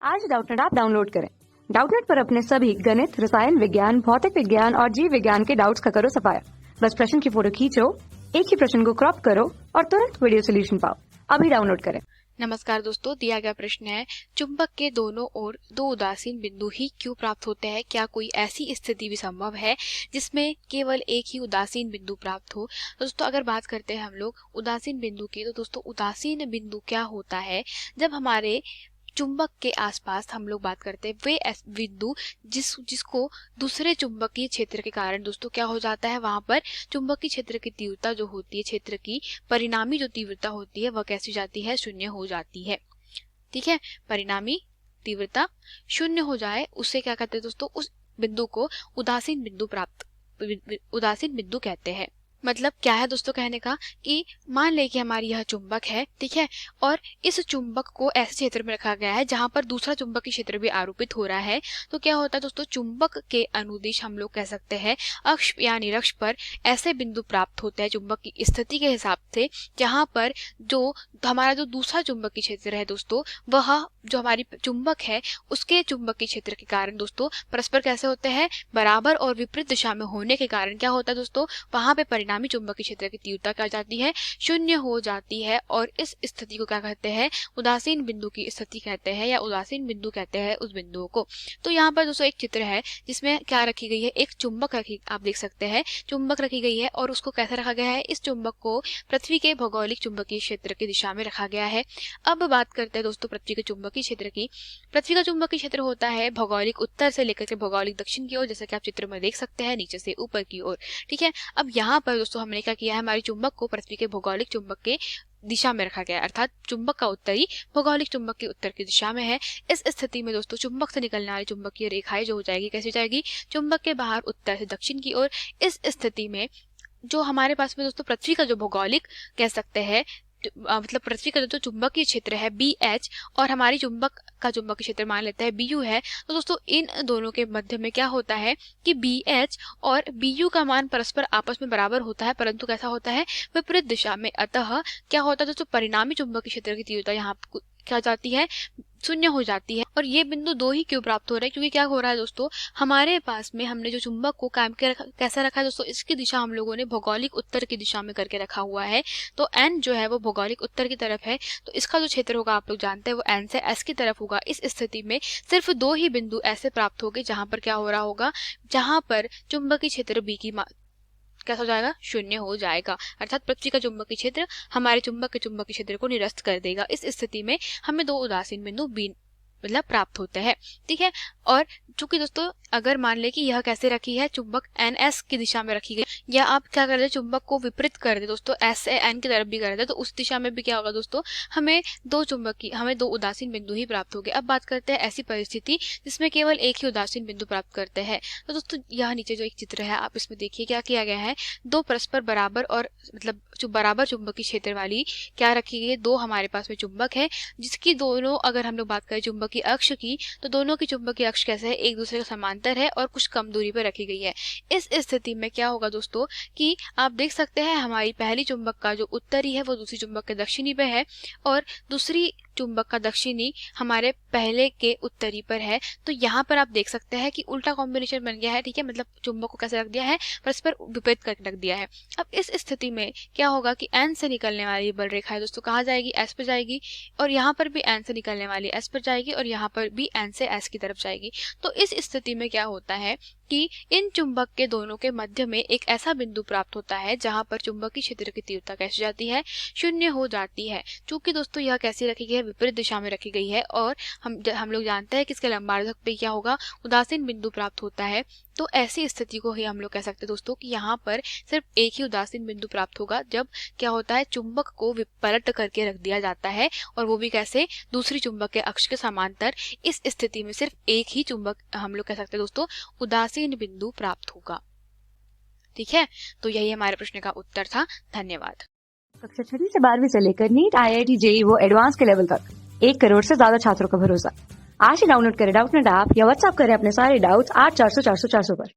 आज Doubtnut app download करें। Doubtnut पर अपने सभी गणित, रसायन विज्ञान, भौतिक विज्ञान और जीव विज्ञान के डाउट्स का करो सफाया। बस प्रश्न की फोटो खींचो, एक ही प्रश्न को क्रॉप करो और तुरंत वीडियो सोल्यूशन पाओ। अभी डाउनलोड करें। नमस्कार दोस्तों, दिया गया प्रश्न है, चुंबक के दोनों ओर दो उदासीन बिंदु ही क्यों प्राप्त होते हैं? क्या कोई ऐसी स्थिति भी संभव है जिसमें केवल एक ही उदासीन बिंदु प्राप्त हो? तो दोस्तों अगर बात करते हैं हम लोग उदासीन बिंदु की, तो दोस्तों उदासीन बिंदु क्या होता है? जब हमारे चुंबक के आसपास हम लोग बात करते हैं वे बिंदु जिसको दूसरे चुंबकीय क्षेत्र के कारण दोस्तों क्या हो जाता है, वहां पर चुंबकीय क्षेत्र की तीव्रता जो होती है, क्षेत्र की परिणामी जो तीव्रता होती है वह कैसी जाती है? शून्य हो जाती है। ठीक है, परिणामी तीव्रता शून्य हो जाए उसे क्या कहते हैं दोस्तों? उस बिंदु को उदासीन बिंदु कहते हैं। मतलब क्या है दोस्तों कहने का कि मान ले कि हमारी यह चुंबक है, ठीक है, और इस चुंबक को ऐसे क्षेत्र में रखा गया है जहां पर दूसरा चुंबकीय क्षेत्र भी आरोपित हो रहा है। तो क्या होता है दोस्तों, चुंबक के अनुदिश हम लोग कह सकते हैं अक्ष या निरक्ष पर ऐसे बिंदु प्राप्त होते हैं चुंबक की स्थिति के हिसाब से, जहां पर जो हमारा जो दूसरा चुंबकीय क्षेत्र है दोस्तों, वह जो हमारी चुंबक है उसके चुंबकीय क्षेत्र के कारण दोस्तों परस्पर कैसे होते हैं? बराबर और विपरीत दिशा में होने के कारण क्या होता है दोस्तों, वहां पे परिणामी चुंबकीय क्षेत्र की तीव्रता क्या जाती है? शून्य हो जाती है। और इस स्थिति को क्या कहते हैं? उदासीन बिंदु की स्थिति कहते हैं, या उदासीन बिंदु कहते हैं उस बिंदु को। तो यहाँ पर दोस्तों एक चित्र है जिसमें क्या रखी गई है? एक चुंबक रखी, आप देख सकते हैं चुंबक रखी गई है, और उसको कैसे रखा गया है? इस चुंबक को पृथ्वी के भौगोलिक चुंबकीय क्षेत्र की दिशा में रखा गया है। अब बात करते हैं दोस्तों पृथ्वी के चुंबकीय क्षेत्र की। पृथ्वी का चुंबकीय क्षेत्र होता है भौगोलिक उत्तर से लेकर के भौगोलिक दक्षिण की ओर, जैसा कि आप चित्र में देख सकते हैं, नीचे से ऊपर की ओर। ठीक है, अब यहाँ पर दोस्तों हमने क्या किया है? हमारी चुंबक को पृथ्वी के भौगोलिक चुंबक के दिशा में रखा गया है, अर्थात चुंबक का उत्तरी भौगोलिक चुंबक की उत्तर की दिशा में है। इस स्थिति में दोस्तों चुंबक से निकलने वाली चुंबकीय रेखाएं जो हो जाएगी, कैसी जाएगी? चुंबक के बाहर उत्तर से दक्षिण की ओर। इस स्थिति में जो हमारे पास में दोस्तों पृथ्वी का जो भौगोलिक कह सकते हैं मतलब पृथ्वी का जो चुंबकीय क्षेत्र है BH, और हमारी चुंबक का चुंबकीय क्षेत्र मान लेते हैं BU है, तो दोस्तों इन दोनों के मध्य में क्या होता है कि BH और BU का मान परस्पर आपस में बराबर होता है, परंतु कैसा होता है? विपरीत दिशा में। अतः क्या होता है दोस्तों, परिणामी चुंबकीय क्षेत्र की तीव्रता यहाँ क्या जाती है? शून्य हो जाती है। और ये बिंदु दो ही क्यों प्राप्त हो रहा है? क्योंकि क्या हो रहा है दोस्तों, हमारे पास में हमने जो चुंबक को कायम कैसा रखा है दोस्तों, इसकी दिशा हम लोगों ने भौगोलिक उत्तर की दिशा में करके रखा हुआ है। तो N जो है वो भौगोलिक उत्तर की तरफ है, तो इसका जो क्षेत्र होगा आप लोग जानते हैं वो N से S की तरफ होगा। इस स्थिति में सिर्फ दो ही बिंदु ऐसे प्राप्त होंगे जहां पर क्या हो रहा होगा, जहां पर चुंबकीय क्षेत्र B की कैसा हो जाएगा? शून्य हो जाएगा। अर्थात पृथ्वी का चुंबकीय क्षेत्र हमारे चुंबक के चुंबकीय क्षेत्र को निरस्त कर देगा। इस स्थिति में हमें दो उदासीन बिंदु B मतलब प्राप्त होते हैं। ठीक है, और चूंकि दोस्तों अगर मान ले कि यह कैसे रखी है, चुंबक NS की दिशा में रखी गई, या आप क्या कर दे, चुंबक को विपरीत कर दे दोस्तों, S से N की तरफ भी कर दे, तो उस दिशा में भी क्या होगा दोस्तों, हमें दो उदासीन बिंदु ही प्राप्त होंगे। अब बात करते हैं ऐसी परिस्थिति जिसमें केवल एक ही उदासीन बिंदु प्राप्त करते हैं। तो दोस्तों यह नीचे जो एक चित्र है आप इसमें देखिए क्या किया गया है, दो परस्पर बराबर और मतलब जो बराबर चुंबकीय क्षेत्र वाली क्या रखी गई है, दो हमारे पास में चुंबक है, जिसकी दोनों अगर हम लोग बात करें चुंबकीय अक्ष की, तो दोनों की चुंबकीय अक्ष कैसे है? एक दूसरे के समांतर है और कुछ कम दूरी पर रखी गई है। इस स्थिति में क्या होगा दोस्तों कि आप देख सकते हैं हमारी पहली चुंबक का जो उत्तरी है वो दूसरी चुंबक के दक्षिणी पे है, और दूसरी चुंबक का दक्षिणी हमारे पहले के उत्तरी पर है। तो यहाँ पर आप देख सकते हैं कि उल्टा कॉम्बिनेशन बन गया है। ठीक है, मतलब चुंबक को कैसे रख दिया है? परस्पर विपरीत करके रख दिया है। अब इस स्थिति में क्या होगा कि N से निकलने वाली बल रेखा है दोस्तों कहाँ जाएगी? S पर जाएगी, और यहाँ पर भी N से निकलने वाली S पर जाएगी, और यहाँ पर भी N से S की तरफ जाएगी। तो इस स्थिति में क्या होता है कि इन चुंबक के दोनों के मध्य में एक ऐसा बिंदु प्राप्त होता है जहां पर चुंबकीय क्षेत्र की तीव्रता कैसी जाती है? शून्य हो जाती है। चूंकि दोस्तों यह कैसी रखी गई है? विपरीत दिशा में रखी गई है, और हम लोग जानते हैं कि इसके लंबार्धक पे क्या होगा? उदासीन बिंदु प्राप्त होता है। तो ऐसी स्थिति को ही हम लोग कह सकते हैं दोस्तों कि यहाँ पर सिर्फ एक ही उदासीन बिंदु प्राप्त होगा जब क्या होता है, चुंबक को पलट करके रख दिया जाता है, और वो भी कैसे? दूसरी चुंबक के अक्ष के समांतर। इस स्थिति में सिर्फ एक ही चुंबक हम लोग कह सकते हैं दोस्तों उदासीन बिंदु प्राप्त होगा। ठीक है, तो यही हमारे प्रश्न का उत्तर था। धन्यवाद। कक्षा 6 से 12वीं से लेकर नीट, IIT, JEE वो एडवांस के लेवल तक 1 करोड़ से ज्यादा छात्रों का भरोसा। आज ही डाउनलोड करें डाउटनेट ऐप या व्हाट्सएप करें अपने सारे डाउट्स 8400 400 400 पर।